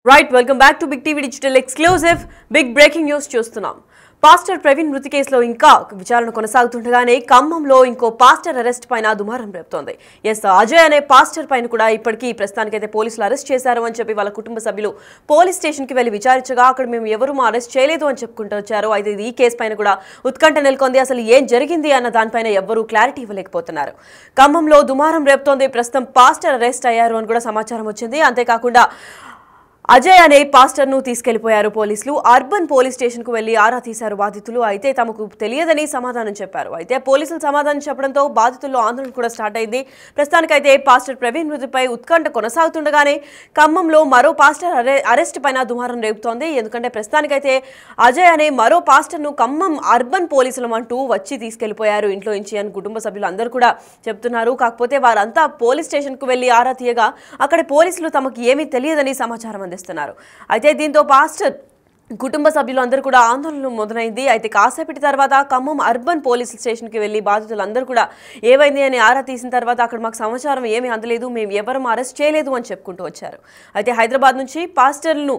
Right, welcome back to Big TV Digital Exclusive. Big breaking news చూస్తున్నాం. Pastor Praveen మృతి కేసులో ఇంకా విచారణ కొనసాగుతుండగానే ఖమ్మంలో ఇంకో పాస్టర్ అరెస్ట్ పైన దుమారం రేపుతోంది. అజయ్ అనే పాస్టర్ పైన కూడా ఇప్పటికీ ప్రస్తుతానికైతే పోలీసులు అరెస్ట్ చేశారు అని చెప్పి వాళ్ళ కుటుంబ సభ్యులు పోలీస్ స్టేషన్ కి వెళ్లి విచారించగా అక్కడ మేము ఎవరు అరెస్ట్ చేయలేదు అని చెప్పుకుంటూ వచ్చారు. అయితే ఈ కేసు పైన కూడా ఉత్కంఠ నెలకొంది. అసలు ఏం జరిగింది అన్న దానిపైన ఎవ్వరూ క్లారిటీ ఇవ్వలేకపోతున్నారు. ఖమ్మంలో దుమారం రేపుతోంది. ప్రస్తుతం పాస్టర్ అరెస్ట్ అయ్యారు అని కూడా సమాచారం వచ్చింది. అంతేకాకుండా అజయ్ అనే పాస్టర్ ను తీసుకెళ్లిపోయారు పోలీసులు. అర్బన్ పోలీస్ స్టేషన్ కు వెళ్లి ఆరా తీశారు బాధితులు. అయితే తమకు తెలియదని సమాధానం చెప్పారు. అయితే పోలీసులు సమాధానం చెప్పడంతో బాధితుల్లో ఆందోళన కూడా స్టార్ట్ అయింది. ప్రస్తుతానికైతే పాస్టర్ ప్రవీణ్ మృతిపై ఉత్కంఠ కొనసాగుతుండగానే ఖమ్మంలో మరో పాస్టర్ అరెస్ట్ పైన దుమారం రేపుతోంది. ఎందుకంటే ప్రస్తుతానికైతే అజయ్ అనే మరో పాస్టర్ ను ఖమ్మం అర్బన్ పోలీసులు అంటూ వచ్చి తీసుకెళ్లిపోయారు ఇంట్లో నుంచి అని కుటుంబ సభ్యులు అందరూ కూడా చెప్తున్నారు. కాకపోతే వారంతా పోలీస్ స్టేషన్ కు వెళ్లి ఆరా తీయగా అక్కడ పోలీసులు తమకు ఏమీ తెలియదని సమాచారం అందిస్తున్నారు. అయితే దీంతో పాస్టర్ కుటుంబ సభ్యులు అందరూ కూడా ఆందోళన మొదలైంది. అయితే కాసేపటి తర్వాత ఖమ్మం అర్బన్ పోలీస్ స్టేషన్ కి వెళ్లి బాధితులందరూ కూడా ఏమైంది అని ఆరా తీసిన తర్వాత అక్కడ మాకు సమాచారం ఏమీ అందలేదు, మేము ఎవరూ అరెస్ట్ చేయలేదు అని చెప్పుకుంటూ వచ్చారు. అయితే హైదరాబాద్ నుంచి పాస్టర్లను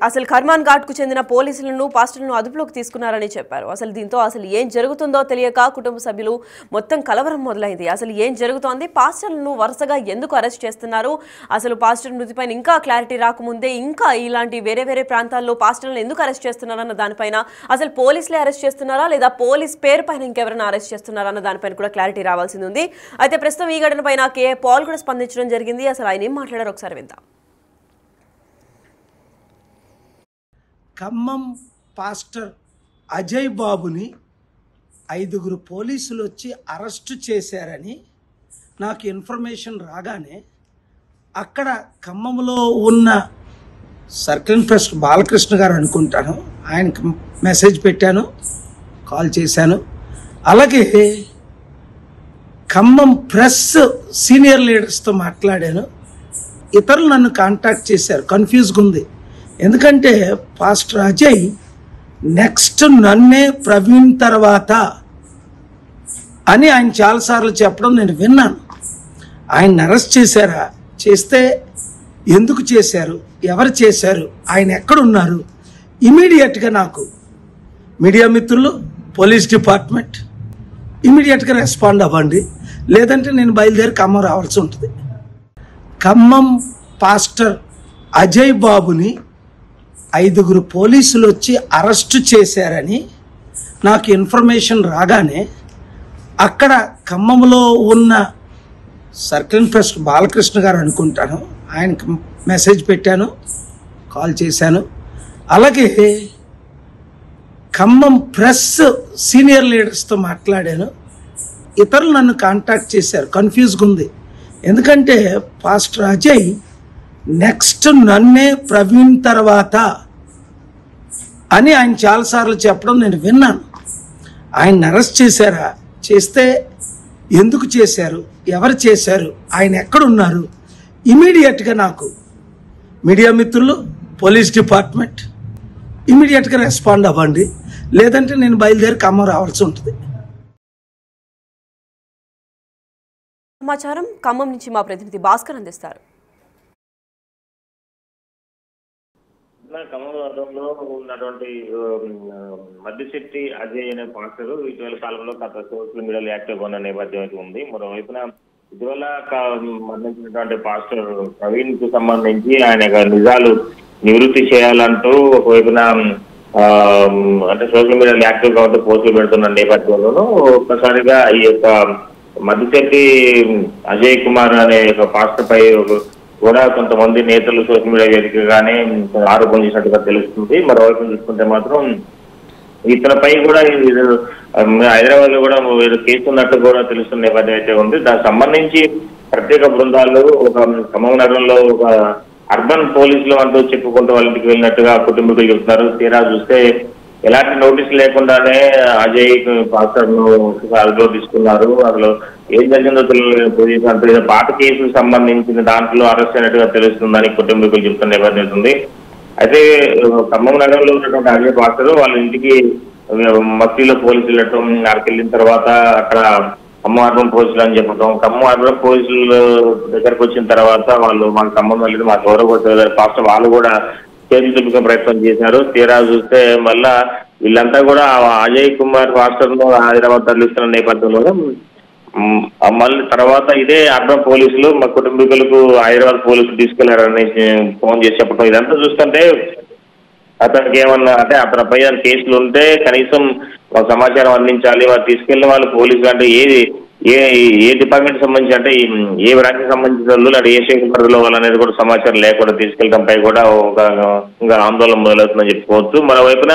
అసలు కర్మాన్ ఘాట్ కు చెందిన పోలీసులను పాస్టర్లను అదుపులోకి తీసుకున్నారని చెప్పారు. అసలు దీంతో అసలు ఏం జరుగుతుందో తెలియక కుటుంబ సభ్యులు మొత్తం కలవరం మొదలైంది. అసలు ఏం జరుగుతోంది, పాస్టర్లను వరుసగా ఎందుకు అరెస్ట్ చేస్తున్నారు, అసలు పాస్టర్ మృతిపైన ఇంకా క్లారిటీ రాకముందే ఇంకా ఇలాంటి వేరే వేరే ప్రాంతాల్లో పాస్టర్ ఎందుకు అరెస్ట్ చేస్తున్నారన్న దానిపైన అసలు పోలీసులే అరెస్ట్ చేస్తున్నారా లేదా పోలీస్ పేరు పైన ఇంకెవరైనా అరెస్ట్ చేస్తున్నారా అన్న దానిపైన కూడా క్లారిటీ రావాల్సింది ఉంది. అయితే ప్రస్తుతం ఈ ఘటన పైన కే పాల్ కూడా స్పందించడం జరిగింది. అసలు ఆయన ఏం మాట్లాడారు ఒకసారి విందాం. ఖమ్మం పాస్టర్ అజయ్ బాబుని 5 పోలీసులు వచ్చి అరెస్టు చేశారని నాకు ఇన్ఫర్మేషన్ రాగానే అక్కడ ఖమ్మంలో ఉన్న సర్కిల్ ఇన్స్పెక్టర్ బాలకృష్ణ గారు అనుకుంటాను, ఆయనకు మెసేజ్ పెట్టాను, కాల్ చేశాను. అలాగే ఖమ్మం ప్రెస్ సీనియర్ లీడర్స్తో మాట్లాడాను. ఇతరులు నన్ను కాంటాక్ట్ చేశారు. కన్ఫ్యూజ్గా ఉంది. ఎందుకంటే పాస్టర్ అజయ్ నెక్స్ట్ నన్నే ప్రవీణ్ తర్వాత అని ఆయన చాలాసార్లు చెప్పడం నేను విన్నాను. ఆయన అరెస్ట్ చేశారా, చేస్తే ఎందుకు చేశారు, ఎవరు చేశారు, ఆయన ఎక్కడున్నారు, ఇమీడియట్గా నాకు మీడియా మిత్రులు, పోలీస్ డిపార్ట్మెంట్ ఇమీడియట్గా రెస్పాండ్ అవ్వండి, లేదంటే నేను బయలుదేరి ఖమ్మం రావాల్సి ఉంటుంది. ఖమ్మం పాస్టర్ అజయ్ బాబుని 5 పోలీసులు వచ్చి అరెస్టు చేశారని నాకు ఇన్ఫర్మేషన్ రాగానే అక్కడ ఖమ్మంలో ఉన్న సర్కిల్ ఇన్స్పెక్టర్ బాలకృష్ణ గారు అనుకుంటాను, ఆయనకు మెసేజ్ పెట్టాను, కాల్ చేశాను. అలాగే ఖమ్మం ప్రెస్ సీనియర్ లీడర్స్తో మాట్లాడాను. ఇతరులు నన్ను కాంటాక్ట్ చేశారు. కన్ఫ్యూజ్గా ఉంది. ఎందుకంటే పాస్టర్ అజయ్ నెక్స్ట్ నన్నే ప్రవీణ్ తర్వాత అని ఆయన చాలాసార్లు చెప్పడం నేను విన్నాను. ఆయన అరెస్ట్ చేశారా, చేస్తే ఎందుకు చేశారు, ఎవరు చేశారు, ఆయన ఎక్కడున్నారు, ఇమీడియట్గా నాకు మీడియా మిత్రులు, పోలీస్ డిపార్ట్మెంట్ ఇమీడియట్గా రెస్పాండ్ అవ్వండి, లేదంటే నేను బయలుదేరి ఖమ్మం రావాల్సి ఉంటుంది. సమాచారం ఖమ్మం నుంచి మా ప్రతినిధి భాస్కర్ అందిస్తారు. ఖమ్మంలో ఉన్నటువంటి మద్దిశెట్టి అజయ్ అనే పాస్టర్ ఇటీవల కాలంలో సోషల్ మీడియాలో యాక్టివ్ ఉన్న నేపథ్యం అయితే ఉంది. మరోవైపున ఇటీవల మరణించినటువంటి పాస్టర్ ప్రవీణ్ కు సంబంధించి ఆయన నిజాలు నివృత్తి చేయాలంటూ ఒకవైపున అంటే సోషల్ మీడియాలో యాక్టివ్ కాబట్టి పోస్టులు పెడుతున్న నేపథ్యంలోనూ ఒక్కసారిగా ఈ యొక్క మద్దిశెట్టి అజయ్ కుమార్ అనే పాస్టర్ పై కూడా కొంతమంది నేతలు సోషల్ మీడియా వేదికగానే ఆరోపణ చేసినట్టుగా తెలుస్తుంది. మరోవైపు చూసుకుంటే మాత్రం ఇతనిపై కూడా హైదరాబాద్ లో కూడా కేసు ఉన్నట్టు కూడా తెలుస్తున్న నేపథ్యం అయితే ఉంది. దానికి సంబంధించి ప్రత్యేక బృందాలు ఒక ఖమ్మం నగరంలో ఒక అర్బన్ పోలీసులు అంటూ చెప్పుకుంటూ వాళ్ళ ఇంటికి వెళ్ళినట్టుగా కుటుంబీకులు చెబుతున్నారు. తీరా చూస్తే ఎలాంటి నోటీస్ లేకుండానే అజయ్ పాస్టర్ ను అదుపులో తీసుకున్నారు. అందులో ఏం జరిగిందో తెలియదు. పాత కేసుకు సంబంధించిన దాంట్లో అరెస్ట్ అయినట్టుగా తెలుస్తుందని కుటుంబీకులు చెబుతున్న నేపథ్యం ఉంది. అయితే ఖమ్మం నగరంలో ఉన్నటువంటి అజయ్ పాస్టర్ వాళ్ళ ఇంటికి మఫ్టీలో పోలీసులు వెళ్ళటం, అక్కడికి వెళ్ళిన తర్వాత అక్కడ ఖమ్మం అర్బన్ పోలీసులు అని చెప్పడం. ఖమ్మం అర్బన్ పోలీసులు దగ్గరకు వచ్చిన తర్వాత వాళ్ళు మాకు సంబంధం లేదు, మా గౌరవ పాస్టర్ వాళ్ళు కూడా చేతులు దుబ్బుకునే ప్రయత్నం చేశారు. తీరా చూస్తే మళ్ళా వీళ్ళంతా కూడా అజయ్ కుమార్ పాస్టర్ ను హైదరాబాద్ తరలిస్తున్న నేపథ్యంలో మళ్ళీ తర్వాత ఇదే అర్బన్ పోలీసులు మా కుటుంబీకులకు హైదరాబాద్ పోలీసులు తీసుకెళ్లారని ఫోన్ చేసి చెప్పడం. ఇదంతా చూస్తుంటే అతనికి ఏమన్నా అంటే అతనిపై కేసులు ఉంటే కనీసం సమాచారం అందించాలి. వారు తీసుకెళ్లిన వాళ్ళు పోలీసులు అంటే ఏ డిపార్ట్మెంట్ సంబంధించి అంటే ఏ బ్రాంచ్కి సంబంధించిన వాళ్ళు అంటే ఏ శాఖ పరిధిలో వాళ్ళు అనేది కూడా సమాచారం లేకుండా తీసుకెళ్లడంపై కూడా ఒక ఆందోళన మొదలవుతుందని చెప్పుకోవచ్చు. మరోవైపున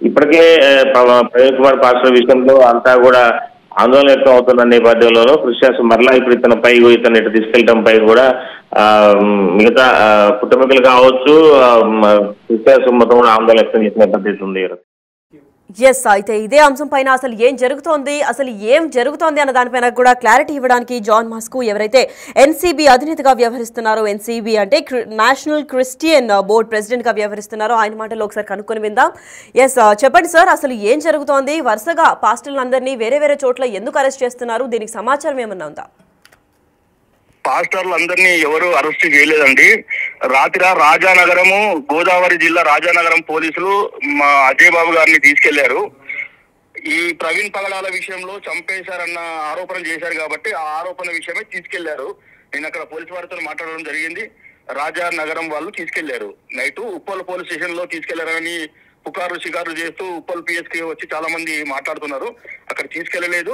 ఇప్పటికే ప్రవీణ్ కుమార్ పాస్టర్ విషయంలో అంతా కూడా ఆందోళన వ్యక్తం అవుతున్న నేపథ్యంలోనూ క్రిస్టియన్స్ మరలా ఇప్పుడు ఇతను ఇటు తీసుకెళ్లడంపై కూడా మిగతా కుటుంబీకులు కావచ్చు క్రిస్టియన్స్ మొత్తం కూడా ఆందోళన వ్యక్తం చేసిన పరిస్థితి ఉంది. ఎస్, అయితే ఇదే అంశం పైన అసలు ఏం జరుగుతోంది అన్న దానిపైన కూడా క్లారిటీ ఇవ్వడానికి జాన్ మాస్కు ఎవరైతే ఎన్సీబీ అధినేతగా వ్యవహరిస్తున్నారో, ఎన్సీబీ అంటే నేషనల్ క్రిస్టియన్ బోర్డ్ ప్రెసిడెంట్ గా వ్యవహరిస్తున్నారో ఆయన మాటలో ఒకసారి కనుక్కొని విందాం. ఎస్, చెప్పండి సార్, అసలు ఏం జరుగుతోంది? వరుసగా పాస్టర్లందరినీ వేరే వేరే చోట్ల ఎందుకు అరెస్ట్ చేస్తున్నారు? దీనికి సమాచారం ఏమన్నా ఉందా? పాస్టర్లందరినీ ఎవరు అరెస్ట్ చేయలేదండి. రాత్రి రాజానగరము, గోదావరి జిల్లా రాజానగరం పోలీసులు మా అజయ్ బాబు గారిని తీసుకెళ్లారు. ఈ ప్రవీణ్ పగడాల విషయంలో చంపేశారన్న ఆరోపణ చేశారు కాబట్టి ఆ ఆరోపణ విషయమే తీసుకెళ్లారు. నేను అక్కడ పోలీసు వారితో మాట్లాడడం జరిగింది. రాజానగరం వాళ్ళు తీసుకెళ్లారు. నైట్ ఉప్పల్ పోలీస్ స్టేషన్ లో తీసుకెళ్లారని షికారు చేస్తూ ఉప్పల్ పిఎస్కి వచ్చి చాలా మంది మాట్లాడుతున్నారు. అక్కడ తీసుకెళ్లలేదు.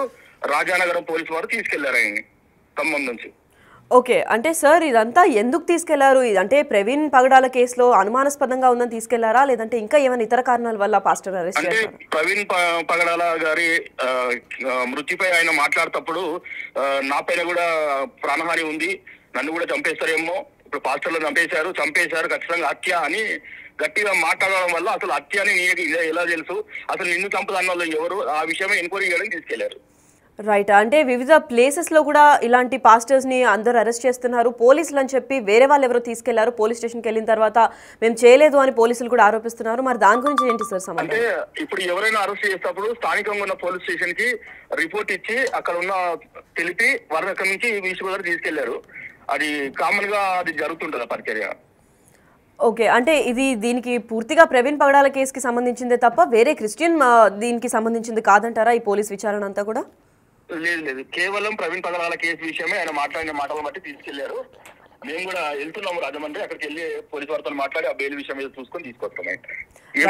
రాజానగరం పోలీసు వారు తీసుకెళ్లారు ఆయన్ని ఖమ్మం నుంచి. ఓకే, అంటే సార్ ఇదంతా ఎందుకు తీసుకెళ్లారు? అంటే ప్రవీణ్ పగడాల కేసులో అనుమానాస్పదంగా ఉందని తీసుకెళ్లారా, లేదంటే ఇంకా ఏమైనా ఇతర కారణాల వల్ల పాస్టర్ అరెస్ట్ చేశారు? అంటే ప్రవీణ్ పగడాల గారి మృతిపై ఆయన మాట్లాడేటప్పుడు నా పైన కూడా ప్రాణహాని ఉంది, నన్ను కూడా చంపేస్తారేమో, ఇప్పుడు పాస్టర్లు చంపేశారు ఖచ్చితంగా హత్య అని గట్టిగా మాట్లాడడం వల్ల అసలు హత్య అని నీకు ఎలా తెలుసు, అసలు నిన్ను చంపదన్న వాళ్ళు ఎవరు, ఆ విషయమే ఎంక్వైరీ చేయడానికి తీసుకెళ్లారు. రైట్, అంటే వివిధ ప్లేసెస్ లో కూడా ఇలాంటి పాస్టర్స్ ని అందరూ అరెస్ట్ చేస్తున్నారు. పోలీసులు అని చెప్పి వేరే వాళ్ళు ఎవరో తీసుకెళ్లారు, పోలీస్ స్టేషన్కి వెళ్ళిన తర్వాత మేము చేయలేదు అని పోలీసులు కూడా ఆరోపిస్తున్నారు. మరి దాని గురించి ఏంటి సార్ సమాధానం? అంటే ఇప్పుడు ఎవరైనా అరెస్ట్ చేసేటప్పుడు స్థానికంగా ఉన్న పోలీస్ స్టేషన్ కి రిపోర్ట్ ఇచ్చి అక్కడ ఉన్న తెలిపి వారి అక్కడి నుంచి ఈస్ట్ గోదావరి తీసుకెళ్లారు. అది కామన్ గా అది జరుగుతుంటది పరిచర్య. ఓకే, అంటే దీనికి పూర్తిగా ప్రవీణ్ పగడాల కేసుకి సంబంధించిందే తప్ప వేరే క్రిస్టియన్ దీనికి సంబంధించింది కాదంటారా ఈ పోలీస్ విచారణ అంతా కూడా? లేదు, కేవలం ప్రవీణ్ పగడాల కేసు విషయమే ఆయన మాట్లాడిన మాటలు బట్టి తీసుకెళ్లారు. మేము కూడా వెళ్తున్నాము రాజమండ్రి, అక్కడికి వెళ్ళి పోలీసు వారితో మాట్లాడి ఆ బెయిల్ విషయం మీద చూసుకొని తీసుకొస్తాం.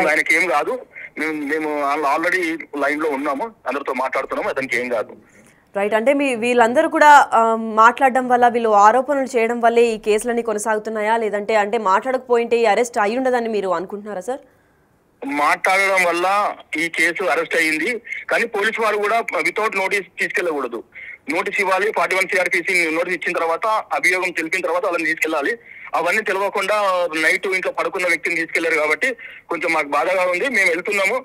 ఆయనకి ఏం కాదు, మేము ఆల్రెడీ లైన్ లో ఉన్నాము, అందరితో మాట్లాడుతున్నాము, అతనికి ఏం కాదు. రైట్, అంటే వీళ్ళందరూ కూడా మాట్లాడడం వల్ల, వీళ్ళు ఆరోపణలు చేయడం వల్లే ఈ కేసులన్నీ కొనసాగుతున్నాయా, లేదంటే అంటే మాట్లాడకపోయింటే ఈ అరెస్ట్ అయి ఉండదని మీరు అనుకుంటున్నారా సార్? మాట్లాడడం వల్ల ఈ కేసు అరెస్ట్ అయ్యింది. కానీ పోలీసు వారు కూడా వితౌట్ నోటీస్ తీసుకెళ్లకూడదు. నోటీస్ ఇవ్వాలి. 41 CRPC నోటీస్ ఇచ్చిన తర్వాత, అభియోగం తెలిపిన తర్వాత వాళ్ళని తీసుకెళ్లాలి. అవన్నీ తెలియకుండా నైట్ ఇంకా పడుకున్న వ్యక్తిని తీసుకెళ్లారు కాబట్టి కొంచెం మాకు బాధగా ఉంది. మేము వెళ్తున్నాము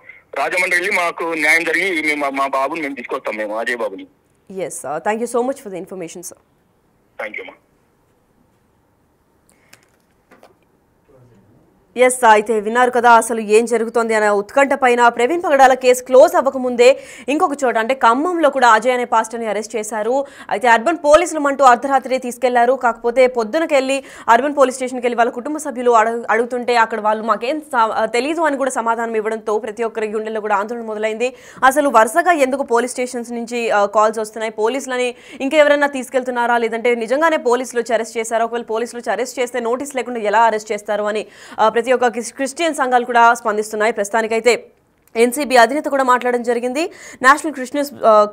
రాజమండ్రి, వెళ్ళి మాకు న్యాయం జరిగి మా బాబుని మేము తీసుకొస్తాం, మేము అజయ్ బాబుని. Yes, thank you so much for the information sir. Thank you ma'am. Yes, అయితే విన్నారు కదా అసలు ఏం జరుగుతోంది అనే ఉత్కంఠ పైన. ప్రవీణ్ పగడాల కేసు క్లోజ్ అవ్వకముందే ఇంకొక చోట అంటే ఖమ్మంలో కూడా అజయ్ అనే పాస్టర్ని అరెస్ట్ చేశారు. అయితే అర్బన్ పోలీసులు అంటూ అర్ధరాత్రి తీసుకెళ్లారు. కాకపోతే పొద్దునకెళ్ళి అర్బన్ పోలీస్ స్టేషన్కి వెళ్ళి వాళ్ళ కుటుంబ సభ్యులు అడుగుతుంటే అక్కడ వాళ్ళు మాకేం తెలీదు అని కూడా సమాధానం ఇవ్వడంతో ప్రతి ఒక్కరి గుండెల్లో కూడా ఆందోళన మొదలైంది. అసలు వరుసగా ఎందుకు పోలీస్ స్టేషన్స్ నుంచి కాల్స్ వస్తున్నాయి, పోలీసులని ఇంకెవరైనా తీసుకెళ్తున్నారా, లేదంటే నిజంగానే పోలీసులు వచ్చి అరెస్ట్ చేశారా, ఒకవేళ పోలీసులు వచ్చి అరెస్ట్ చేస్తే నోటీస్ లేకుండా ఎలా అరెస్ట్ చేస్తారు అని ప్రతి ఒక్క క్రిస్టియన్ సంఘాలు కూడా స్పందిస్తున్నాయి. ప్రస్తుతానికైతే ఎన్సీబీ అధినేత కూడా మాట్లాడడం జరిగింది. National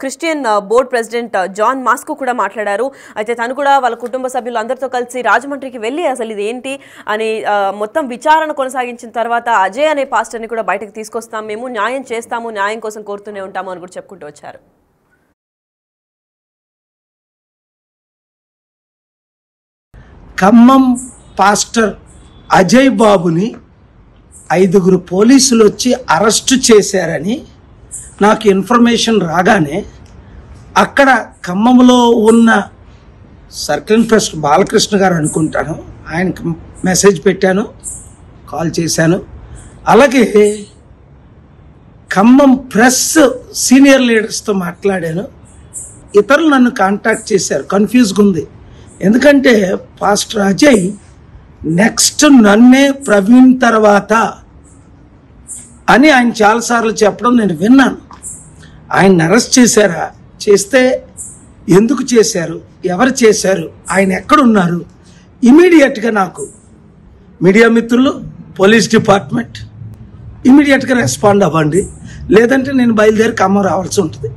Christian board president John మాస్కు కూడా మాట్లాడారు. అయితే తను కూడా వాళ్ళ కుటుంబ సభ్యులు అందరితో కలిసి రాజమండ్రికి వెళ్ళి అసలు ఇది ఏంటి అని మొత్తం విచారణ కొనసాగించిన తర్వాత అజయ్ అనే పాస్టర్ని కూడా బయటకు తీసుకొస్తాం, మేము న్యాయం చేస్తాము, న్యాయం కోసం కోరుతూనే ఉంటాము అని కూడా చెప్పుకుంటూ వచ్చారు. ఖమ్మం పాస్టర్ అజయ్ బాబుని 5 పోలీసులు వచ్చి అరెస్టు చేశారని నాకు ఇన్ఫర్మేషన్ రాగానే అక్కడ ఖమ్మంలో ఉన్న సర్కిల్ ఇన్స్పెక్టర్ బాలకృష్ణ గారు అనుకుంటాను, ఆయనకు మెసేజ్ పెట్టాను, కాల్ చేశాను. అలాగే ఖమ్మం ప్రెస్ సీనియర్ లీడర్స్తో మాట్లాడాను. ఇతరులు నన్ను కాంటాక్ట్ చేశారు, కన్ఫ్యూజ్గా ఉంది. ఎందుకంటే పాస్టర్ అజయ్ నెక్స్ట్ నన్నే ప్రవీణ్ తర్వాత అని ఆయన చాలాసార్లు చెప్పడం నేను విన్నాను. ఆయన అరెస్ట్ చేశారా, చేస్తే ఎందుకు చేశారు, ఎవరు చేశారు, ఆయన ఎక్కడున్నారు, ఇమీడియట్గా నాకు మీడియా మిత్రులు, పోలీస్ డిపార్ట్మెంట్ ఇమీడియట్గా రెస్పాండ్ అవ్వండి, లేదంటే నేను బయలుదేరి ఖమ్మం రావాల్సి ఉంటుంది.